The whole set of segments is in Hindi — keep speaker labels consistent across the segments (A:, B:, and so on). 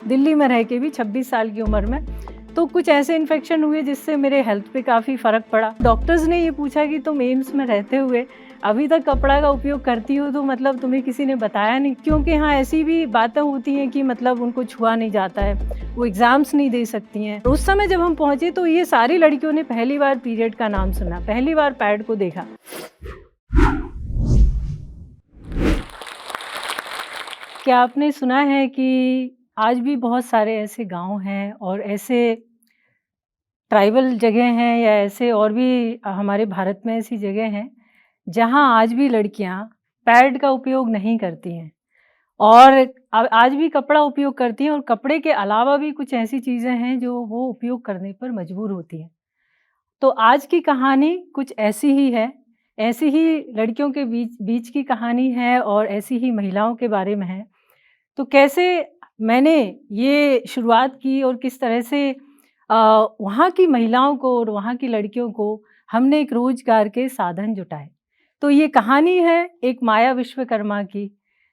A: दिल्ली में रह के भी 26 साल की उम्र में। तो कुछ ऐसे इन्फेक्शन हुए जिससे मेरे हेल्थ पे काफ़ी फ़र्क पड़ा। डॉक्टर्स ने ये पूछा कि तुम एम्स में रहते हुए अभी तक कपड़ा का उपयोग करती हो, तो मतलब तुम्हें किसी ने बताया नहीं? क्योंकि हाँ, ऐसी भी बातें होती हैं कि मतलब उनको छुआ नहीं जाता है, वो एग्ज़ाम्स नहीं दे सकती हैं। उस समय जब हम पहुँचे तो ये सारी लड़कियों ने पहली बार पीरियड का नाम सुना, पहली बार पैड को देखा। क्या आपने सुना है कि आज भी बहुत सारे ऐसे गाँव हैं और ऐसे ट्राइबल जगह हैं या ऐसे और भी हमारे भारत में ऐसी जगह हैं, जहाँ आज भी लड़कियाँ पैड का उपयोग नहीं करती हैं और आज भी कपड़ा उपयोग करती हैं और कपड़े के अलावा भी कुछ ऐसी चीज़ें हैं जो वो उपयोग करने पर मजबूर होती हैं। तो आज की कहानी कुछ ऐसी ही है, ऐसी ही लड़कियों के बीच बीच की कहानी है और ऐसी ही महिलाओं के बारे में है। तो कैसे मैंने ये शुरुआत की और किस तरह से वहाँ की महिलाओं को और वहाँ की लड़कियों को हमने एक रोज़गार के साधन जुटाए। तो ये कहानी है एक माया विश्वकर्मा की,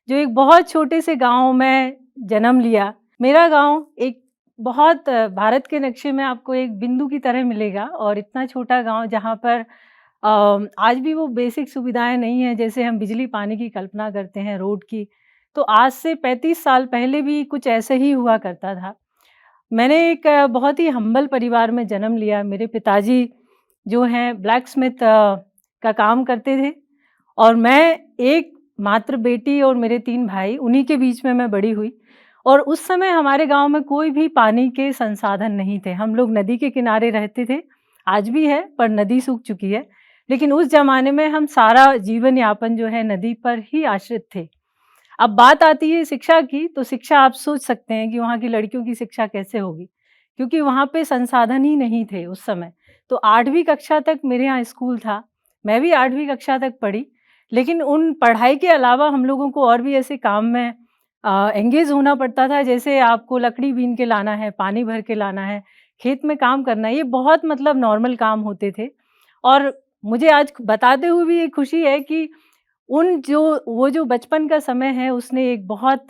A: जो एक बहुत छोटे से गाँव में जन्म लिया। मेरा गाँव एक बहुत भारत के नक्शे में आपको एक बिंदु की तरह मिलेगा और इतना छोटा गाँव जहाँ पर आज भी वो बेसिक सुविधाएँ नहीं हैं, जैसे हम बिजली पानी की कल्पना करते हैं, रोड की। तो आज से 35 साल पहले भी कुछ ऐसे ही हुआ करता था। मैंने एक बहुत ही हम्बल परिवार में जन्म लिया। मेरे पिताजी जो हैं ब्लैक स्मिथ का काम करते थे और मैं एक मात्र बेटी और मेरे 3 भाई, उन्हीं के बीच में मैं बड़ी हुई। और उस समय हमारे गाँव में कोई भी पानी के संसाधन नहीं थे। हम लोग नदी के किनारे रहते थे, आज भी है पर नदी सूख चुकी है। लेकिन उस ज़माने में हम सारा जीवन यापन जो है नदी पर ही आश्रित थे। अब बात आती है शिक्षा की, तो शिक्षा आप सोच सकते हैं कि वहाँ की लड़कियों की शिक्षा कैसे होगी, क्योंकि वहाँ पे संसाधन ही नहीं थे उस समय। तो 8वीं कक्षा तक मेरे यहाँ स्कूल था, मैं भी 8वीं कक्षा तक पढ़ी, लेकिन उन पढ़ाई के अलावा हम लोगों को और भी ऐसे काम में एंगेज होना पड़ता था, जैसे आपको लकड़ी बीन के लाना है, पानी भर के लाना है, खेत में काम करना है, ये बहुत मतलब नॉर्मल काम होते थे। और मुझे आज बताते हुए भी ये खुशी है कि वो जो बचपन का समय है उसने एक बहुत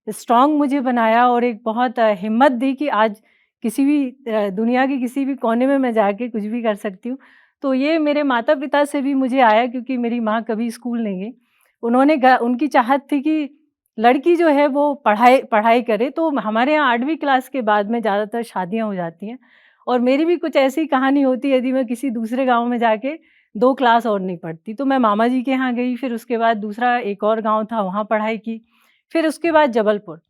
A: स्ट्रॉन्ग मुझे बनाया और एक बहुत हिम्मत दी कि आज किसी भी दुनिया के किसी भी कोने में मैं जाके कुछ भी कर सकती हूँ। तो ये मेरे माता-पिता से भी मुझे आया, क्योंकि मेरी माँ कभी स्कूल नहीं गई। उनकी चाहत थी कि लड़की जो है वो पढ़ाई पढ़ाई करे, तो हमारे यहाँ 8वीं क्लास के बाद में ज़्यादातर शादियाँ हो जाती हैं और मेरी भी कुछ ऐसी कहानी होती यदि मैं किसी दूसरे गाँव में जाके 2 क्लास और नहीं पढ़ती। तो मैं मामा जी के यहाँ गई, फिर उसके बाद दूसरा एक और गाँव था वहाँ पढ़ाई की, फिर उसके बाद जबलपुर।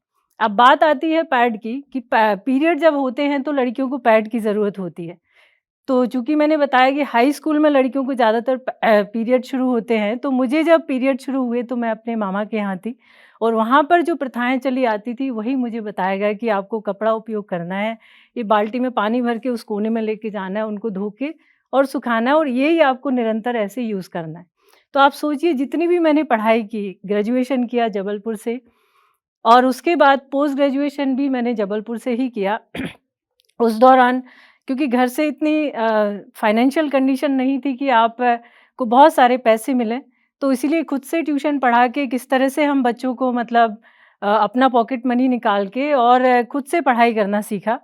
A: अब बात आती है पैड की कि पीरियड जब होते हैं तो लड़कियों को पैड की ज़रूरत होती है। तो चूँकि मैंने बताया कि हाई स्कूल में लड़कियों को ज़्यादातर पीरियड शुरू होते हैं, तो मुझे जब पीरियड शुरू हुए तो मैं अपने मामा के यहाँ थी और वहाँ पर जो प्रथाएँ चली आती थी वही मुझे बताया गया कि आपको कपड़ा उपयोग करना है, ये बाल्टी में पानी भर के उस कोने में लेके जाना है, उनको धो के और सुखाना है और यही आपको निरंतर ऐसे यूज़ करना है। तो आप सोचिए जितनी भी मैंने पढ़ाई की, ग्रेजुएशन किया जबलपुर से और उसके बाद पोस्ट ग्रेजुएशन भी मैंने जबलपुर से ही किया। उस दौरान क्योंकि घर से इतनी फाइनेंशियल कंडीशन नहीं थी कि आप को बहुत सारे पैसे मिलें, तो इसीलिए खुद से ट्यूशन पढ़ा के किस तरह से हम बच्चों को मतलब अपना पॉकेट मनी निकाल के और खुद से पढ़ाई करना सीखा।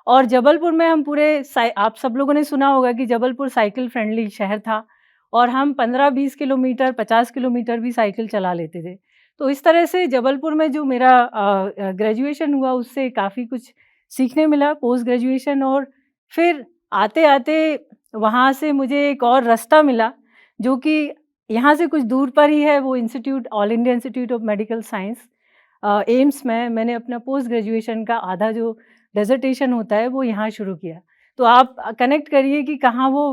A: और जबलपुर में हम पूरे आप सब लोगों ने सुना होगा कि जबलपुर साइकिल फ्रेंडली शहर था और हम 15-20 किलोमीटर, 50 किलोमीटर भी साइकिल चला लेते थे। तो इस तरह से जबलपुर में जो मेरा ग्रेजुएशन हुआ उससे काफ़ी कुछ सीखने मिला पोस्ट ग्रेजुएशन। और फिर आते-आते वहाँ से मुझे एक और रास्ता मिला, जो कि यहाँ से कुछ दूर पर ही है, वो institute all India institute of medical science AIIMS में मैंने अपना पोस्ट ग्रेजुएशन का आधा जो डिसर्टेशन होता है वो यहाँ शुरू किया। तो आप कनेक्ट करिए कि कहाँ वो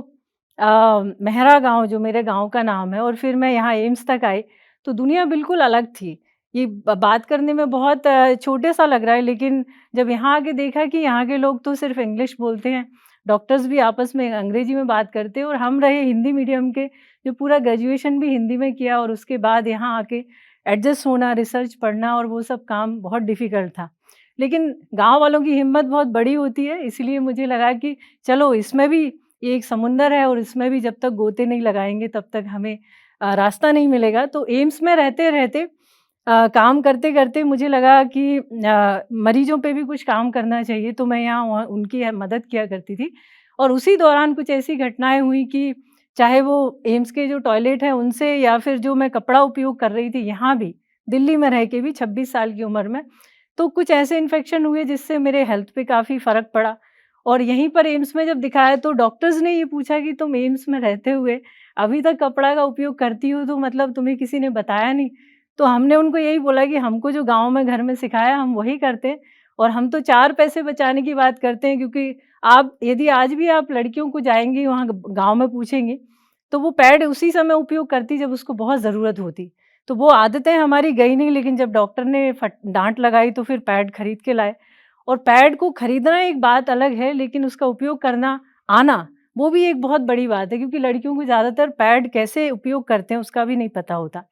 A: मेहरा गाँव जो मेरे गाँव का नाम है और फिर मैं यहाँ एम्स तक आई, तो दुनिया बिल्कुल अलग थी। ये बात करने में बहुत छोटे-सा लग रहा है, लेकिन जब यहाँ आके देखा कि यहाँ के लोग तो सिर्फ़ इंग्लिश बोलते हैं, डॉक्टर्स भी आपस में अंग्रेजी में बात करते हैं और हम रहे हिंदी मीडियम के, जो पूरा ग्रेजुएशन भी हिंदी में किया और उसके बाद यहाँ आके एडजस्ट होना, रिसर्च पढ़ना और वो सब काम बहुत डिफ़िकल्ट था। लेकिन गाँव वालों की हिम्मत बहुत बड़ी होती है, इसीलिए मुझे लगा कि चलो इसमें भी ये एक समुंदर है और इसमें भी जब तक गोते नहीं लगाएँगे तब तक हमें रास्ता नहीं मिलेगा। तो एम्स में रहते-रहते काम करते-करते मुझे लगा कि मरीज़ों पे भी कुछ काम करना चाहिए, तो मैं यहाँ वहाँ उनकी मदद किया करती थी। और उसी दौरान कुछ ऐसी घटनाएँ हुई कि चाहे वो एम्स के जो टॉयलेट हैं उनसे, या फिर जो मैं कपड़ा उपयोग कर रही थी यहाँ भी, दिल्ली में रह के भी 26 साल की उम्र में, तो कुछ ऐसे इन्फेक्शन हुए जिससे मेरे हेल्थ पे काफ़ी फ़र्क पड़ा। और यहीं पर एम्स में जब दिखाया तो डॉक्टर्स ने ये पूछा कि तुम एम्स में रहते हुए अभी तक कपड़ा का उपयोग करती हो, तो मतलब तुम्हें किसी ने बताया नहीं? तो हमने उनको यही बोला कि हमको जो गाँव में घर में सिखाया हम वही करते हैं, और हम तो 4 पैसे बचाने की बात करते हैं, क्योंकि आप यदि आज भी आप लड़कियों को जाएँगी वहाँ गाँव में पूछेंगी, तो वो पैड उसी समय उपयोग करती जब उसको बहुत ज़रूरत होती। तो वो आदतें हमारी गई नहीं, लेकिन जब डॉक्टर ने डाँट लगाई तो फिर पैड खरीद के लाए। और पैड को खरीदना एक बात अलग है, लेकिन उसका उपयोग करना आना, वो भी एक बहुत बड़ी बात है, क्योंकि लड़कियों को ज़्यादातर पैड कैसे उपयोग करते हैं उसका भी नहीं पता होता।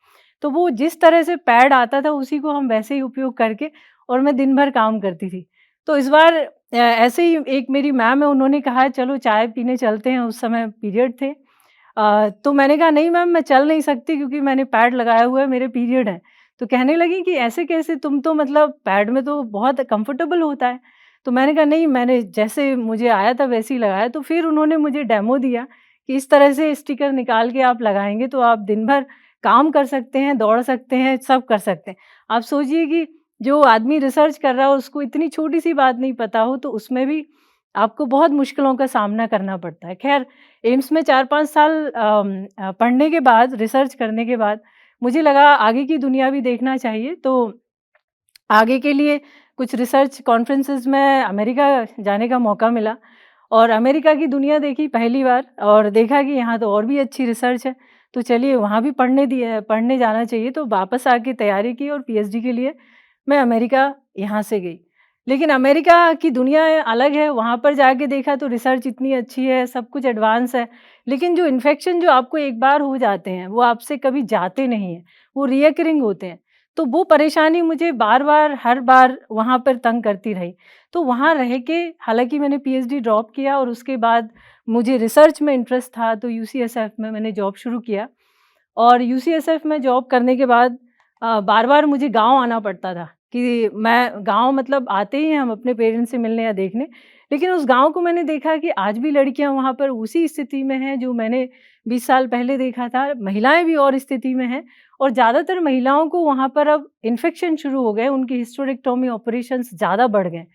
A: तो वो जिस तरह से पैड आता था उसी को हम वैसे ही उपयोग करके, और मैं दिन भर काम करती थी। तो इस बार ऐसे ही एक मेरी मैम है, उन्होंने कहा चलो चाय पीने चलते हैं, उस समय पीरियड थे। तो मैंने कहा नहीं मैम, मैं चल नहीं सकती क्योंकि मैंने पैड लगाया हुआ है, मेरे पीरियड हैं। तो कहने लगी कि ऐसे कैसे, तुम तो मतलब पैड में तो बहुत कंफर्टेबल होता है। तो मैंने कहा नहीं, मैंने जैसे मुझे आया था वैसे ही लगाया। तो फिर उन्होंने मुझे डेमो दिया कि इस तरह से स्टिकर निकाल के आप लगाएँगे तो आप दिन भर काम कर सकते हैं, दौड़ सकते हैं, सब कर सकते हैं। आप सोचिए कि जो आदमी रिसर्च कर रहा हो उसको इतनी छोटी-सी बात नहीं पता हो, तो उसमें भी आपको बहुत मुश्किलों का सामना करना पड़ता है। ख़ैर एम्स में 4-5 साल पढ़ने के बाद, रिसर्च करने के बाद, मुझे लगा आगे की दुनिया भी देखना चाहिए, तो आगे के लिए कुछ रिसर्च कॉन्फ्रेंसेस में अमेरिका जाने का मौका मिला, और अमेरिका की दुनिया देखी पहली बार, और देखा कि यहाँ तो और भी अच्छी रिसर्च है, तो चलिए वहाँ भी पढ़ने जाना चाहिए। तो वापस आके तैयारी की और पीएचडी के लिए मैं अमेरिका यहाँ से गई। लेकिन अमेरिका की दुनिया अलग है, वहाँ पर जाके देखा तो रिसर्च इतनी अच्छी है, सब कुछ एडवांस है, लेकिन जो इन्फेक्शन जो आपको एक बार हो जाते हैं, वो आपसे कभी जाते नहीं हैं, वो रिकरिंग होते हैं। तो वो परेशानी मुझे बार-बार, हर बार वहाँ पर तंग करती रही। तो वहाँ रह के, हालाँकि मैंने पीएचडी ड्रॉप किया और उसके बाद मुझे रिसर्च में इंटरेस्ट था, तो यूसीएसएफ में मैंने जॉब शुरू किया। और यूसीएसएफ में जॉब करने के बाद बार-बार मुझे गाँव आना पड़ता था कि मैं गाँव, मतलब आते ही हैं हम अपने पेरेंट्स से मिलने या देखने, लेकिन उस गाँव को मैंने देखा कि आज भी लड़कियाँ वहाँ पर उसी स्थिति में हैं जो मैंने 20 साल पहले देखा था। महिलाएँ भी और स्थिति में हैं, और ज़्यादातर महिलाओं को वहाँ पर अब इन्फेक्शन शुरू हो गए, उनकी हिस्टेरेक्टोमी ऑपरेशंस ज़्यादा बढ़ गए।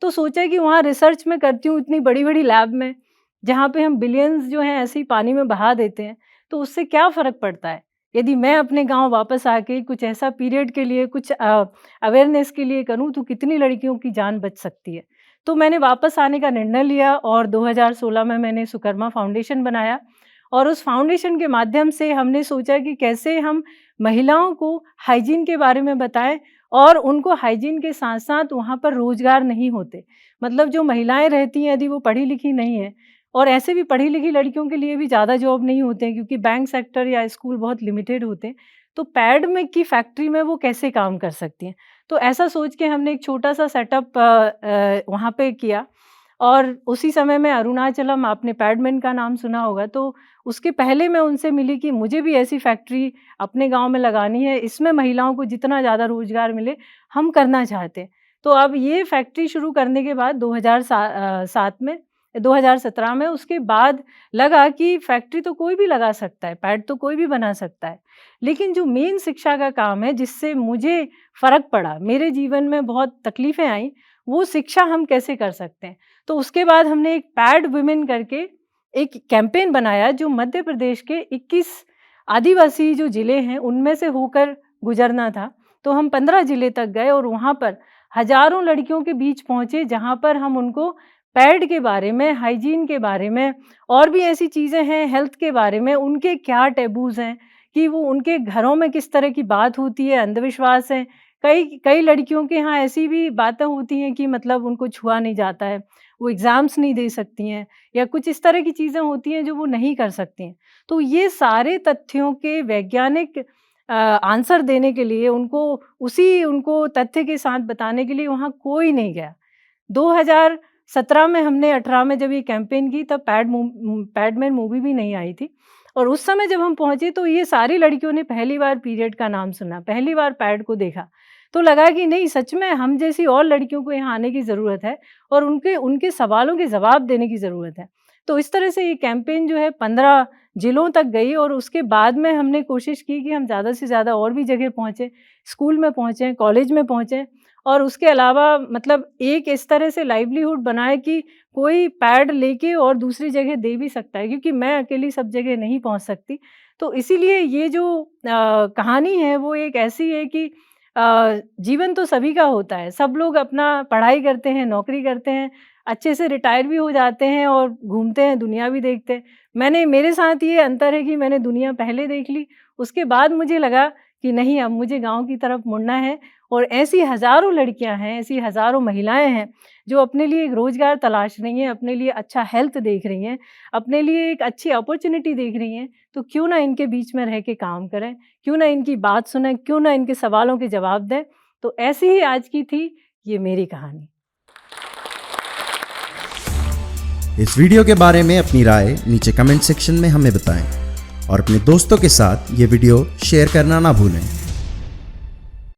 A: तो सोचा कि वहाँ रिसर्च मैं करती हूँ इतनी बड़ी-बड़ी लैब में, जहाँ पे हम बिलियंस जो हैं ऐसे ही पानी में बहा देते हैं, तो उससे क्या फ़र्क पड़ता है? यदि मैं अपने गाँव वापस आके कुछ ऐसा पीरियड के लिए, कुछ अवेयरनेस के लिए करूँ, तो कितनी लड़कियों की जान बच सकती है। तो मैंने वापस आने का निर्णय लिया, और 2016 में मैंने सुकर्मा फाउंडेशन बनाया, और उस फाउंडेशन के माध्यम से हमने सोचा कि कैसे हम महिलाओं को हाइजीन के बारे में बताएँ, और उनको हाइजीन के साथ-साथ वहाँ पर रोज़गार नहीं होते। मतलब जो महिलाएँ रहती हैं, यदि वो पढ़ी-लिखी नहीं हैं, और ऐसे भी पढ़ी-लिखी लड़कियों के लिए भी ज़्यादा जॉब नहीं होते हैं, क्योंकि बैंक सेक्टर या स्कूल बहुत लिमिटेड होते हैं, तो पैड में की फैक्ट्री में वो कैसे काम कर सकती हैं। तो ऐसा सोच के हमने एक छोटा-सा सेटअप वहाँ पे किया, और उसी समय में अरुणाचलम, आपने पैडमैन का नाम सुना होगा, तो उसके पहले मैं उनसे मिली कि मुझे भी ऐसी फैक्ट्री अपने गाँव में लगानी है, इसमें महिलाओं को जितना ज़्यादा रोज़गार मिले, हम करना चाहते हैं। तो अब ये फैक्ट्री शुरू करने के बाद 7 में, 2017 में, उसके बाद लगा कि फैक्ट्री तो कोई भी लगा सकता है, पैड तो कोई भी बना सकता है। लेकिन जो मेन शिक्षा का काम है, जिससे मुझे फ़र्क पड़ा, मेरे जीवन में बहुत तकलीफ़ें आईं, वो शिक्षा हम कैसे कर सकते हैं। तो उसके बाद हमने एक पैड वुमेन करके एक कैंपेन बनाया, जो मध्य प्रदेश के 21 आदिवासी जो ज़िले हैं, उनमें से होकर गुज़रना था। तो हम 15 ज़िले तक गए, और वहाँ पर हज़ारों लड़कियों के बीच पहुँचे, जहाँ पर हम उनको पैड के बारे में, हाइजीन के बारे में, और भी ऐसी चीज़ें हैं, हेल्थ के बारे में, उनके क्या टैबूज़ हैं, कि वो उनके घरों में किस तरह की बात होती है, अंधविश्वास है। कई कई लड़कियों के यहाँ ऐसी भी बातें होती हैं कि मतलब उनको छुआ नहीं जाता है, वो एग्ज़ाम्स नहीं दे सकती हैं, या कुछ इस तरह की चीज़ें होती हैं जो वो नहीं कर सकती हैं। तो ये सारे तथ्यों के वैज्ञानिक आंसर देने के लिए, उनको तथ्य के साथ बताने के लिए वहाँ कोई नहीं गया। 2017 में, हमने 18 में जब ये कैंपेन की, तब पैडमैन मूवी भी नहीं आई थी, और उस समय जब हम पहुँचे तो ये सारी लड़कियों ने पहली बार पीरियड का नाम सुना, पहली बार पैड को देखा। तो लगा कि नहीं, सच में हम जैसी और लड़कियों को यहाँ आने की ज़रूरत है और उनके उनके सवालों के जवाब देने की ज़रूरत है। तो इस तरह से ये कैंपेन जो है 15 जिलों तक गई और उसके बाद में हमने कोशिश की कि हम ज़्यादा से ज़्यादा और भी जगह पहुँचे, स्कूल में पहुँचे, कॉलेज में पहुँचे और उसके अलावा मतलब एक इस तरह से लाइवलीहुड बनाए कि कोई पैड लेके और दूसरी जगह दे भी सकता है, क्योंकि मैं अकेली सब जगह नहीं पहुँच सकती। तो इसीलिए ये जो कहानी है वो एक ऐसी है कि जीवन तो सभी का होता है, सब लोग अपना पढ़ाई करते हैं, नौकरी करते हैं, अच्छे से रिटायर भी हो जाते हैं और घूमते हैं, दुनिया भी देखते हैं। मेरे साथ ये अंतर है कि मैंने दुनिया पहले देख ली, उसके बाद मुझे लगा कि नहीं, अब मुझे गाँव की तरफ मुड़ना है और ऐसी हज़ारों लड़कियाँ हैं, ऐसी हज़ारों महिलाएँ हैं, जो अपने लिए एक रोज़गार तलाश रही हैं, अपने लिए अच्छा हेल्थ देख रही हैं, अपने लिए एक अच्छी अपॉर्च्युनिटी देख रही हैं, तो क्यों ना इनके बीच में रह के काम करें, क्यों ना इनकी बात सुनें, क्यों ना इनके सवालों के जवाब दें। तो ऐसी ही आज की थी ये मेरी कहानी।
B: इस वीडियो के बारे में अपनी राय नीचे कमेंट सेक्शन में हमें बताएं और अपने दोस्तों के साथ ये वीडियो शेयर करना ना भूलें।